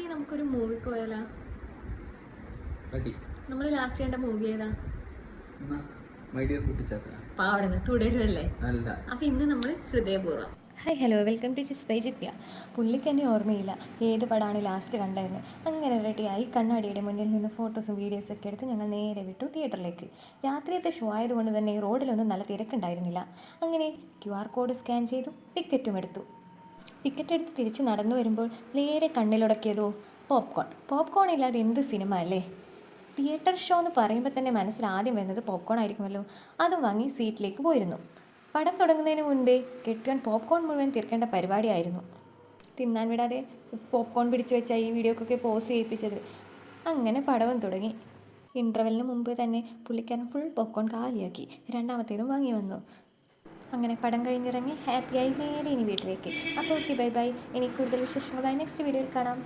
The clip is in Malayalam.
ചേച്ചി നമുക്കൊരു മൂവിക്ക് പോയാലോ? റെഡി. നമ്മൾ ലാസ്റ്റ് കണ്ട മൂവി ഏതാ? My dear Kuttichatha. പാവടന്ന് തുടരുമല്ലേ? അല്ല. അപ്പം ഇന്ന് നമ്മൾ Hridayapoorvam. Hi hello welcome to ചിസ്പൈജിത്യ. പുള്ളിക്ക് എന്നെ ഓർമ്മയില്ല ഏത് പടമാണ് ലാസ്റ്റ് കണ്ടതെന്ന്. അങ്ങനെ റെഡിയായി കണ്ണാടിയുടെ മുന്നിൽ നിന്ന് ഫോട്ടോസും വീഡിയോസും ഒക്കെ എടുത്ത് ഞങ്ങൾ നേരെ വിട്ടു തിയേറ്ററിലേക്ക്. രാത്രിയത്തെ ഷോ ആയതുകൊണ്ട് തന്നെ റോഡിലൊന്നും നല്ല തിരക്കുണ്ടായിരുന്നില്ല. അങ്ങനെ QR കോഡ് സ്കാൻ ചെയ്തു ടിക്കറ്റും എടുത്തു. ടിക്കറ്റ് എടുത്ത് തിരിച്ച് നടന്നു വരുമ്പോൾ നേരെ കണ്ണിലുടക്കിയതോ പോപ്കോൺ ഇല്ലാതെ എന്ത് സിനിമ അല്ലേ. തിയേറ്റർ ഷോ എന്ന് പറയുമ്പോൾ തന്നെ മനസ്സിൽ ആദ്യം വരുന്നത് പോപ്കോൺ ആയിരിക്കുമല്ലോ. അതും വാങ്ങി സീറ്റിലേക്ക് പോയിരുന്നു. പടം തുടങ്ങുന്നതിന് മുൻപേ കെട്ടിയോൻ പോപ്കോൺ മുഴുവൻ തീർക്കേണ്ട പരിപാടിയായിരുന്നു. തിന്നാൻ വിടാതെ പോപ്കോൺ പിടിച്ചു വെച്ച ഈ വീഡിയോക്കൊക്കെ പോസ് ചെയ്യിപ്പിച്ചത്. അങ്ങനെ പടവും തുടങ്ങി. ഇൻ്റർവെല്ലിന് മുമ്പ് തന്നെ പുള്ളിക്കാരൻ ഫുൾ പോപ്കോൺ കാലിയാക്കി രണ്ടാമത്തേതും വാങ്ങി വന്നു. അങ്ങനെ പടം കഴിഞ്ഞിറങ്ങി ഹാപ്പിയായി നേരെ ഇനി വീട്ടിലേക്ക്. അപ്പോൾ ഓക്കെ, ബൈ ബൈ. ഇനി കൂടുതൽ വിശേഷങ്ങളുമായി നെക്സ്റ്റ് വീഡിയോയിൽ കാണാം.